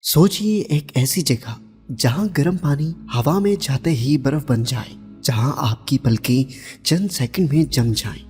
सोचिए एक ऐसी जगह जहां गर्म पानी हवा में जाते ही बर्फ बन जाए, जहां आपकी पलकें चंद सेकंड में जम जाएं।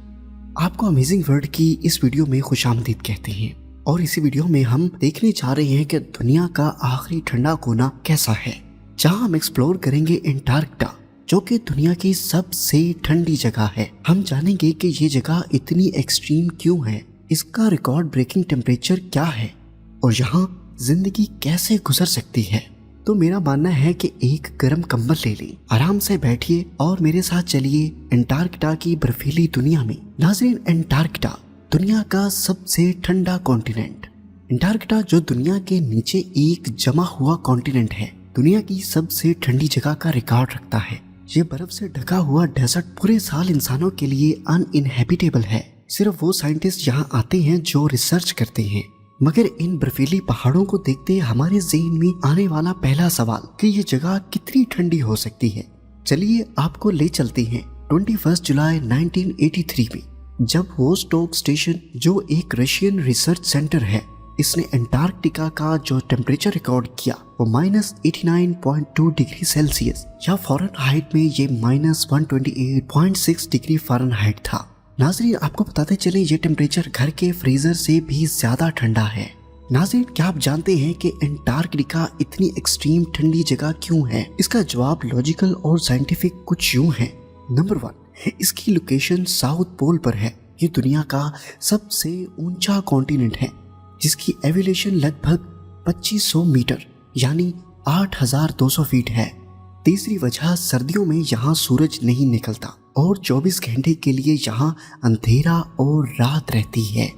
आपको अमेजिंग वर्ल्ड की इस वीडियो में खुशामदीद कहते हैं और इसी वीडियो में हम देखने जा रहे हैं कि दुनिया का आखिरी ठंडा कोना कैसा है, जहां हम एक्सप्लोर करेंगे एंटार्क्टिका, जो कि दुनिया की सबसे ठंडी जगह है। हम जानेंगे कि ये जगह इतनी एक्सट्रीम क्यों है, इसका रिकॉर्ड ब्रेकिंग टेम्परेचर क्या है और यहाँ जिंदगी कैसे गुजर सकती है। तो मेरा मानना है कि एक गर्म कंबल ले लें, आराम से बैठिए और मेरे साथ चलिए एंटार्क्टिका की बर्फीली दुनिया में। नाज़रीन, एंटार्क्टिका दुनिया का सबसे ठंडा कॉन्टिनेंट। एंटार्क्टिका जो दुनिया के नीचे एक जमा हुआ कॉन्टिनेंट है, दुनिया की सबसे ठंडी जगह का रिकॉर्ड रखता है। ये बर्फ से ढका हुआ डेजर्ट पूरे साल इंसानों के लिए अनइनहेबिटेबल है। सिर्फ वो साइंटिस्ट यहाँ आते हैं जो रिसर्च करते हैं। मगर इन बर्फीली पहाड़ों को देखते हमारे ज़हन में आने वाला पहला सवाल कि ये जगह कितनी ठंडी हो सकती है। चलिए आपको ले चलते हैं 21 जुलाई 1983 में, जब वोस्टोक स्टेशन, जो एक रशियन रिसर्च सेंटर है, इसने एंटार्क्टिका का जो टेम्परेचर रिकॉर्ड किया वो -89.2 डिग्री सेल्सियस या फ़ारेनहाइट में ये -128.6 डिग्री फ़ारेनहाइट था। नाज़रीन, आपको बताते चले ये टेम्परेचर घर के फ्रीजर से भी ज्यादा ठंडा है। नाज़रीन, क्या आप जानते हैं कि एंटार्क्टिका इतनी एक्सट्रीम ठंडी जगह क्यों है? इसका जवाब लॉजिकल और साइंटिफिक कुछ यूं है। नंबर 1, इसकी लोकेशन साउथ पोल पर है। ये दुनिया का सबसे ऊंचा कॉन्टिनेंट है, जिसकी एलिवेशन लगभग 2500 मीटर यानी 8200 फीट है। तीसरी वजह, सर्दियों में यहाँ सूरज नहीं निकलता और 24 घंटे के लिए यहाँ अंधेरा और रात रहती है।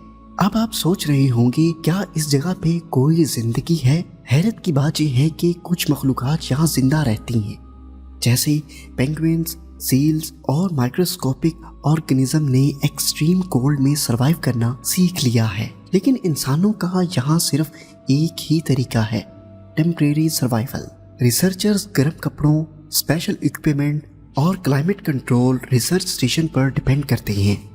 अब आप सोच रहे होंगे, क्या इस जगह पे कोई जिंदगी है? हैरत की बात यह है कि कुछ मखलूकात यहाँ जिंदा रहती हैं, जैसे पेंगुइन्स, सील्स और माइक्रोस्कोपिक ऑर्गेनिज्म ने एक्सट्रीम कोल्ड में सरवाइव करना सीख लिया है। लेकिन इंसानों का यहाँ सिर्फ एक ही तरीका है, टेम्परेरी सर्वाइवल। रिसर्चर्स गर्म कपड़ों, स्पेशल इक्विपमेंट और क्लाइमेट कंट्रोल रिसर्च स्टेशन पर डिपेंड करते हैं।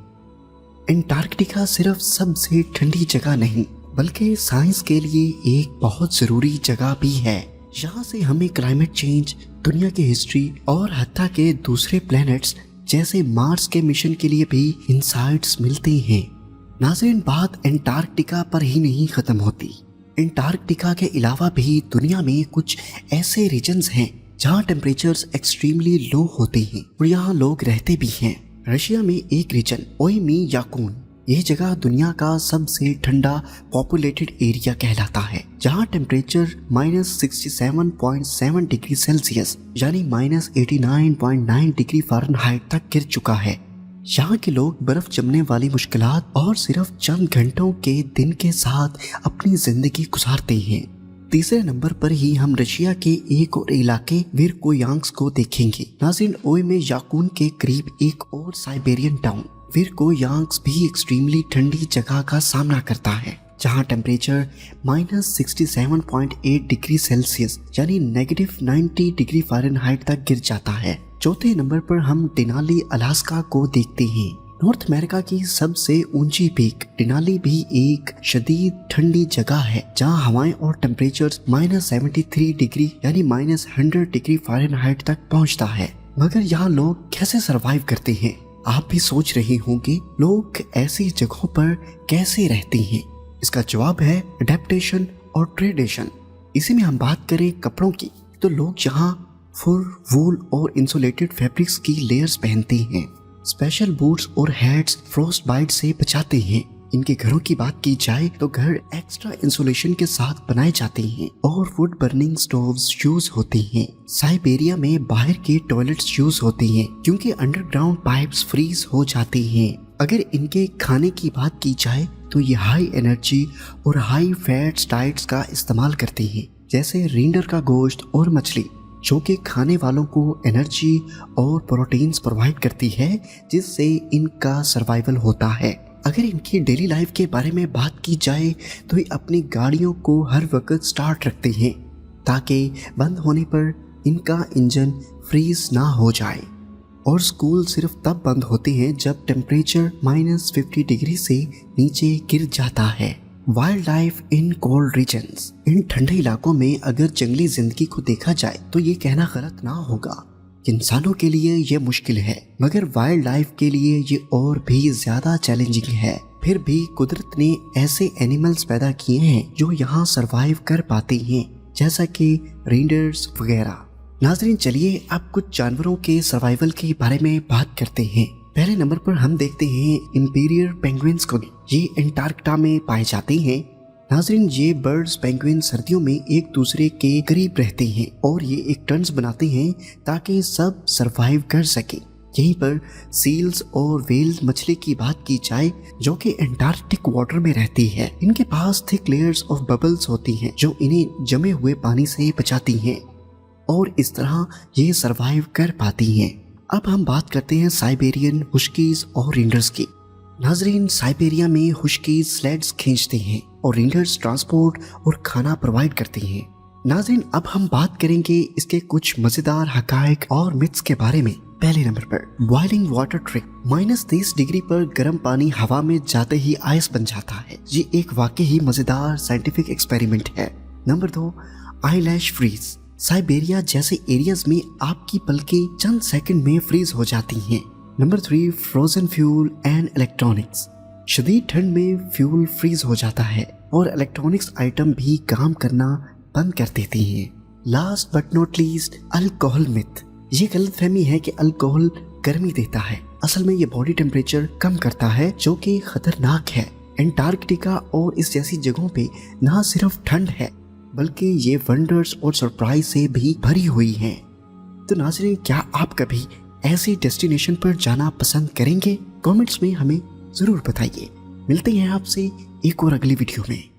एंटार्क्टिका सिर्फ सबसे ठंडी जगह नहीं, बल्कि साइंस के लिए एक बहुत ज़रूरी जगह भी है। यहाँ से हमें क्लाइमेट चेंज, दुनिया की हिस्ट्री और हत्ता के दूसरे प्लैनेट्स जैसे मार्स के मिशन के लिए भी इंसाइट्स मिलते हैं। नाज़रीन, बात एंटार्क्टिका पर ही नहीं ख़त्म होती। एंटार्क्टिका के अलावा भी दुनिया में कुछ ऐसे रीजन्स हैं जहाँ टेम्परेचर्स एक्सट्रीमली लो होते हैं और यहाँ लोग रहते भी हैं। रशिया में एक रीजन ओयमी याकून, यह जगह दुनिया का सबसे ठंडा पॉपुलेटेड एरिया कहलाता है, जहाँ टेम्परेचर -67.7 डिग्री सेल्सियस यानी -89.9 डिग्री फ़ारेनहाइट तक गिर चुका है। यहाँ के लोग बर्फ जमने वाली मुश्किलात और सिर्फ चंद घंटों के दिन के साथ अपनी जिंदगी गुजारते हैं। तीसरे नंबर पर ही हम रशिया के एक और इलाके विरकोयांस्क को देखेंगे। नाज़रीन, ओयमे याकून के करीब एक और साइबेरियन टाउन विरकोयांस्क भी एक्सट्रीमली ठंडी जगह का सामना करता है, जहाँ टेम्परेचर -67.8 डिग्री सेल्सियस यानी -90 डिग्री फ़ारेनहाइट तक गिर जाता है। चौथे नंबर पर हम डेनाली अलास्का को देखते हैं। नॉर्थ अमेरिका की सबसे ऊंची पीक डेनाली भी एक शदीद ठंडी जगह है, जहां हवाएं और टेम्परेचर -73 डिग्री यानी -100 डिग्री फ़ारेनहाइट तक पहुंचता है। मगर यहाँ लोग कैसे सरवाइव करते हैं? आप भी सोच रहे होंगे, लोग ऐसी जगहों पर कैसे रहते हैं? इसका जवाब है अडेप्टेशन और ट्रेडिशन। इसी में हम बात करें कपड़ों की, तो लोग यहाँ फुर, वूल और इंसुलेटेड फैब्रिक्स की लेयर्स पहनते हैं। स्पेशल बूट्स और हैट्स फ्रॉस्ट बाइट से बचाते हैं। इनके घरों की बात की जाए तो घर एक्स्ट्रा इंसुलेशन के साथ बनाए जाते हैं और वुड बर्निंग स्टोव्स यूज होते हैं। साइबेरिया में बाहर के टॉयलेट्स यूज होते हैं क्योंकि अंडरग्राउंड पाइप्स फ्रीज हो जाते हैं। अगर इनके खाने की बात की जाए तो ये हाई एनर्जी और हाई फैट्स डाइट्स का इस्तेमाल करते हैं, जैसे रींडर का गोश्त और मछली, जो कि खाने वालों को एनर्जी और प्रोटीन्स प्रोवाइड करती है, जिससे इनका सर्वाइवल होता है। अगर इनकी डेली लाइफ के बारे में बात की जाए तो ये अपनी गाड़ियों को हर वक्त स्टार्ट रखते हैं ताकि बंद होने पर इनका इंजन फ्रीज ना हो जाए। और स्कूल सिर्फ तब बंद होते हैं जब टेम्परेचर -50 डिग्री से नीचे गिर जाता है। Wildlife in cold regions. इन ठंडे इलाकों में अगर जंगली जिंदगी को देखा जाए तो ये कहना गलत ना होगा। इंसानों के लिए ये मुश्किल है, मगर वाइल्ड लाइफ के लिए ये और भी ज्यादा चैलेंजिंग है। फिर भी कुदरत ने ऐसे एनिमल्स पैदा किए हैं जो यहाँ सरवाइव कर पाते हैं, जैसा कि रेंडर्स वगैरह। नाज़रीन, चलिए अब कुछ जानवरों के सर्वाइवल के बारे में बात करते हैं। पहले नंबर पर हम देखते हैं इंपीरियल पेंगुइन्स को। ये एंटार्क्टिका में पाए जाते हैं। नाज़रीन, ये बर्ड्स पेंगुइन सर्दियों में एक दूसरे के करीब रहते हैं और ये एक टर्न्स बनाते हैं ताकि सब सरवाइव कर सके। यहीं पर सील्स और व्हेल मछली की बात की जाए जो कि एंटार्क्टिक वाटर में रहती है। इनके पास थिक लेयर्स ऑफ बबल्स होती हैं जो इन्हें जमे हुए पानी से बचाती हैं और इस तरह ये सरवाइव कर पाती हैं। अब हम बात करते हैं साइबेरियन हुस्कीज और रेंडर्स की। नाजरीन, साइबेरिया में हुस्कीज स्लेड्स खींचते हैं और रेंडर्स ट्रांसपोर्ट और खाना प्रोवाइड करते हैं। नाजरीन, अब हम बात करेंगे इसके कुछ मजेदार हकायक और मिथ्स के बारे में। पहले नंबर पर बॉइलिंग वाटर ट्रिक। -30 डिग्री पर गर्म पानी हवा में जाते ही आइस बन जाता है। ये एक वाकई ही मजेदार साइंटिफिक एक्सपेरिमेंट है। Number 2, eyelash freeze. साइबेरिया जैसे एरियाज में आपकी पलकें चंद सेकंड में फ्रीज हो जाती हैं। Number 3, frozen fuel and electronics. शदीद ठंड में फ्यूल फ्रीज हो जाता है और इलेक्ट्रॉनिक्स आइटम भी काम करना बंद कर देती हैं। Last but not least, alcohol myth. ये गलतफहमी है कि अल्कोहल गर्मी देता है। असल में ये बॉडी टेम्परेचर कम करता है, जो कि खतरनाक है। एंटार्क्टिका और इस जैसी जगहों पे ना सिर्फ ठंड है बल्कि ये वंडर्स और सरप्राइज से भी भरी हुई हैं। तो नाज़रीन, क्या आप कभी ऐसी डेस्टिनेशन पर जाना पसंद करेंगे? कमेंट्स में हमें जरूर बताइए। मिलते हैं आपसे एक और अगली वीडियो में।